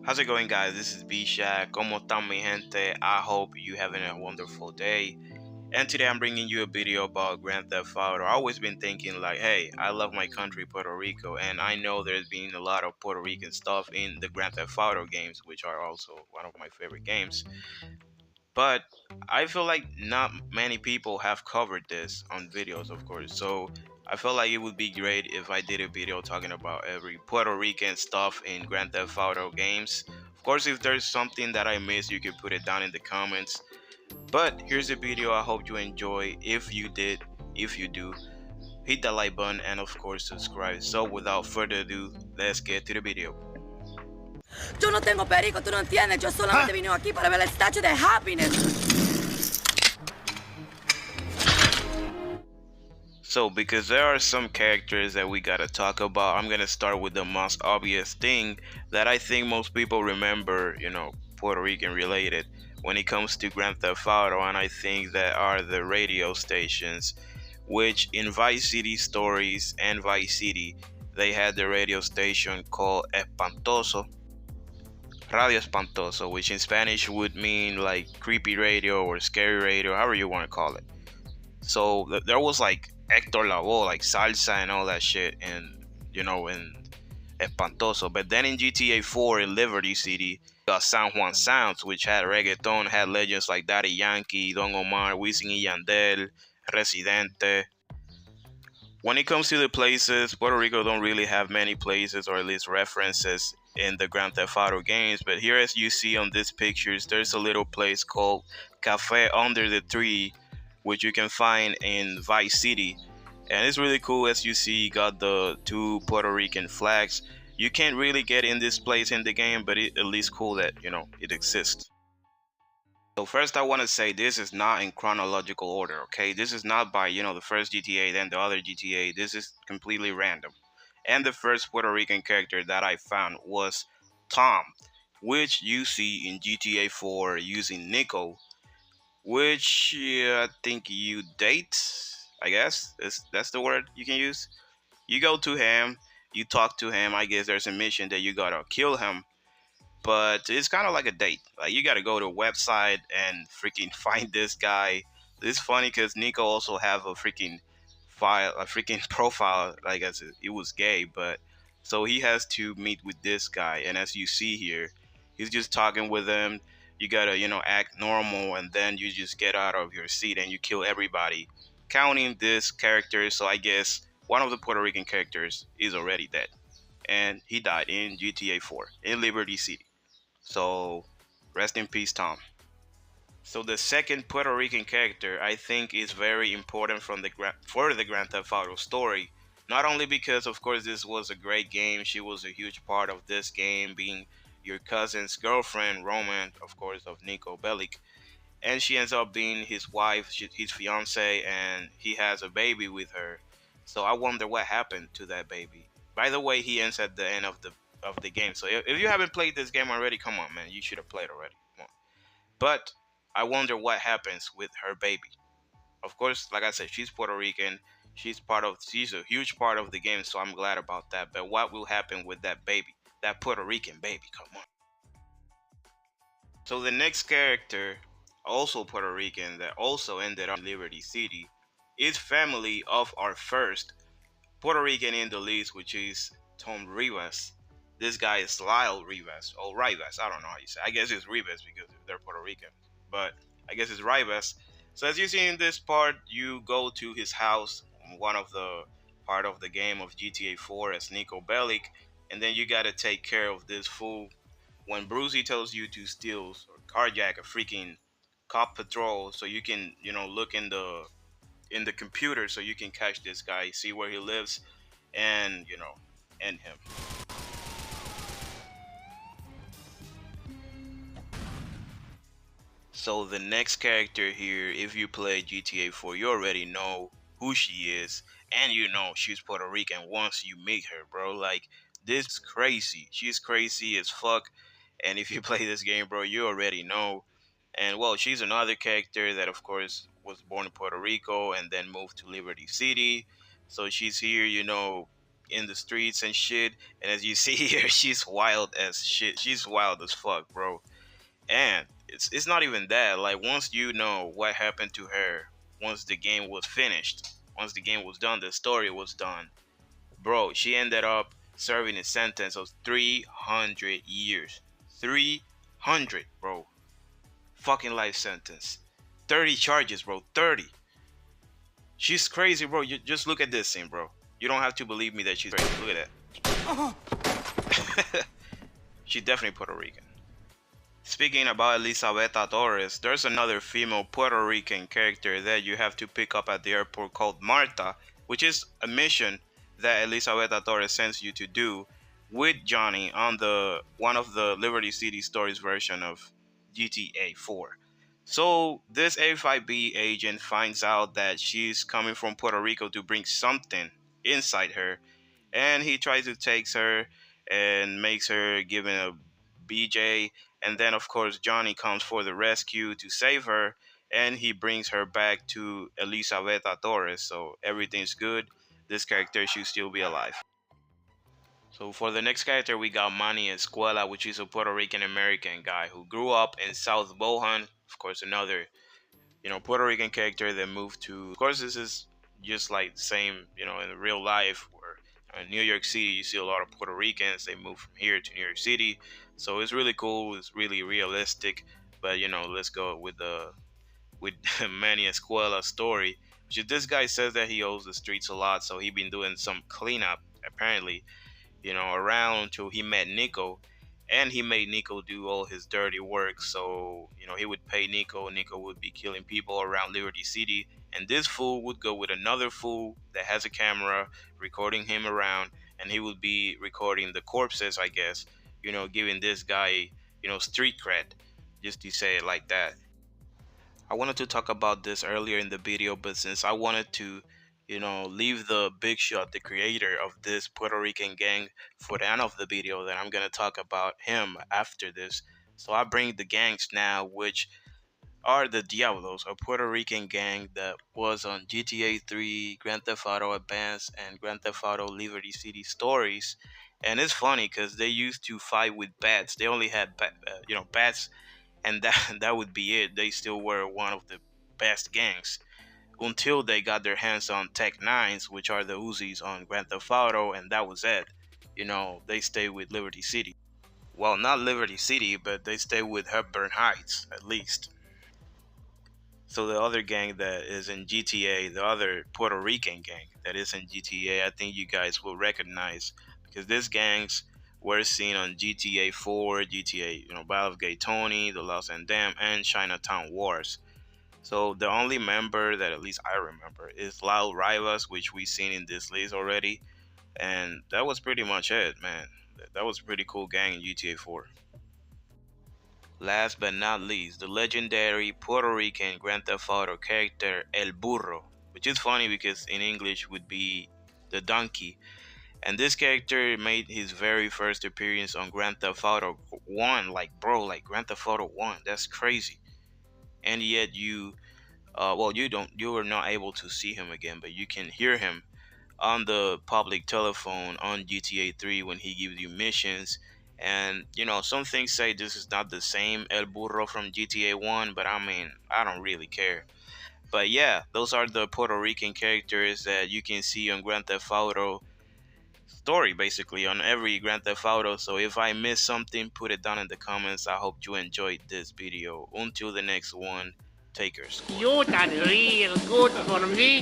How's it going, guys? This is B-Shack. ¿Cómo están, mi gente? I hope you having a wonderful day. And today I'm bringing you a video about Grand Theft Auto. I've always been thinking like, hey, I love my country, Puerto Rico, and I know there's been a lot of Puerto Rican stuff in the Grand Theft Auto games, which are also one of my favorite games. But I feel like not many people have covered this on videos, of course. So I felt like it would be great if I did a video talking about every Puerto Rican stuff in Grand Theft Auto games. Of course, if there's something that I missed, you can put it down in the comments. But here's the video. I hope you enjoy. If you did, if you do, hit that like button and of course subscribe. So without further ado, let's get to the video. Yo no tengo perico, tú no entiendes. Yo solamente vine aquí para ver la estatua de happiness. So, because there are some characters that we gotta talk about, I'm gonna start with the most obvious thing that I think most people remember, Puerto Rican related when it comes to Grand Theft Auto, and I think that are the radio stations, which in Vice City Stories and Vice City, they had the radio station called Espantoso, Radio Espantoso, which in Spanish would mean like creepy radio or scary radio, however you want to call it. So there was like Hector Lavoe, like salsa and all that shit, and in Espantoso. But then in GTA 4 in Liberty City, got San Juan Sounds, which had reggaeton, had legends like Daddy Yankee, Don Omar, Wisin y Yandel, Residente. When it comes to the places, Puerto Rico don't really have many places or at least references in the Grand Theft Auto games. But here, as you see on these pictures, there's a little place called Cafe Under the Tree, which you can find in Vice City. And it's really cool. As you see, got the two Puerto Rican flags. You can't really get in this place in the game, but it at least cool that it exists. So first I want to say this is not in chronological order, okay? This is not by, the first GTA, then the other GTA. This is completely random. And the first Puerto Rican character that I found was Tom, which you see in GTA 4 using Nico, which I think you date, I guess. That's the word you can use. You go to him, you talk to him. I guess there's a mission that you gotta kill him, but it's kind of like a date. Like you gotta go to a website and freaking find this guy. It's funny because Nico also have a freaking file, a freaking profile. Like I said, it was gay, but so he has to meet with this guy, and as you see here, he's just talking with him. You gotta, act normal, and then you just get out of your seat and you kill everybody, counting this character. So I guess one of the Puerto Rican characters is already dead, and he died in GTA 4 in Liberty City. So, rest in peace, Tom. So the second Puerto Rican character I think is very important for the Grand Theft Auto story. Not only because, of course, this was a great game, she was a huge part of this game, being your cousin's girlfriend, Roman, of course, of Nico Bellic, and she ends up being his wife, his fiance, and he has a baby with her. So I wonder what happened to that baby. By the way, he ends at the end of the game. So if you haven't played this game already, come on, man, you should have played already. Come on. But I wonder what happens with her baby. Of course, like I said, she's Puerto Rican. She's a huge part of the game, so I'm glad about that. But what will happen with that baby? That Puerto Rican baby, come on. So the next character, also Puerto Rican, that also ended up in Liberty City, is family of our first Puerto Rican in the list, which is Tom Rivas. This guy is Lyle Rivas, or Rivas. I don't know how you say. I guess it's Rivas because they're Puerto Rican, but I guess it's Rivas. So as you see in this part, you go to his house, one of the part of the game of GTA 4 as Nico Bellic, and then you gotta take care of this fool. When Brucey tells you to steal or carjack a freaking cop patrol, so you can look in the computer, so you can catch this guy, see where he lives, and end him. So the next character here, if you play GTA 4, you already know who she is, and she's Puerto Rican once you meet her, bro. Like, this is crazy. She's crazy as fuck. And if you play this game, bro, you already know. And well, she's another character that, of course, was born in Puerto Rico and then moved to Liberty City. So she's here, in the streets and shit. And as you see here, she's wild as shit. She's wild as fuck, bro. And it's not even that. Like once you know what happened to her, once the game was finished, once the game was done, the story was done, bro. She ended up serving a sentence of 300 years. 300, bro. Fucking life sentence. 30 charges, bro. 30. She's crazy, bro. You just look at this scene, bro. You don't have to believe me that she's crazy. Look at that. She's definitely Puerto Rican. Speaking about Elisabetta Torres, there's another female Puerto Rican character that you have to pick up at the airport called Marta, which is a mission that Elisabetta Torres sends you to do with Johnny on the one of the Liberty City Stories version of GTA 4. So this A5B agent finds out that she's coming from Puerto Rico to bring something inside her, and he tries to take her and makes her give him a BJ. And then, of course, Johnny comes for the rescue to save her, and he brings her back to Elisabetta Torres. So everything's good. This character should still be alive. So for the next character, we got Manny Escuela, which is a Puerto Rican American guy who grew up in South Bohan. Of course, another Puerto Rican character that moved to. Of course, this is just like the same in real life where in New York City you see a lot of Puerto Ricans. They move from here to New York City, so it's really cool. It's really realistic. But let's go with the with Manny Escuela story. Which this guy says that he owes the streets a lot, so he been doing some cleanup apparently around until he met Nico, and he made Nico do all his dirty work. So, he would pay Nico. Nico would be killing people around Liberty City, and this fool would go with another fool that has a camera recording him around, and he would be recording the corpses, I guess, giving this guy, street cred, just to say it like that. I wanted to talk about this earlier in the video, but since I wanted to leave the Big Shot, the creator of this Puerto Rican gang, for the end of the video, then I'm gonna talk about him after this. So I bring the gangs now, which are the Diablos, a Puerto Rican gang that was on GTA 3, Grand Theft Auto Advance, and Grand Theft Auto Liberty City Stories. And it's funny because they used to fight with bats. They only had bats, and that that would be it. They still were one of the best gangs until they got their hands on Tech Nines, which are the Uzis on Grand Theft Auto, and that was it. They stay with Liberty City. Well, not Liberty City, but they stay with Hepburn Heights, at least. So the other gang that is in GTA, the other Puerto Rican gang that is in GTA, I think you guys will recognize because these gangs were seen on GTA 4, GTA, Battle of Gay Tony, The Lost and Damned, and Chinatown Wars. So the only member that at least I remember is Lyle Rivas, which we've seen in this list already. And that was pretty much it, man. That was a pretty cool gang in GTA 4. Last but not least, the legendary Puerto Rican Grand Theft Auto character El Burro, which is funny because in English would be the donkey. And this character made his very first appearance on Grand Theft Auto 1. Like, bro, like Grand Theft Auto 1. That's crazy. And yet you were not able to see him again, but you can hear him on the public telephone on GTA 3 when he gives you missions. And some things say this is not the same El Burro from GTA 1, but I mean, I don't really care. But yeah, those are the Puerto Rican characters that you can see on Grand Theft Auto story, basically on every Grand Theft Auto. So if I missed something, put it down in the comments. I hope you enjoyed this video. Until the next one, take care. You done real good for me.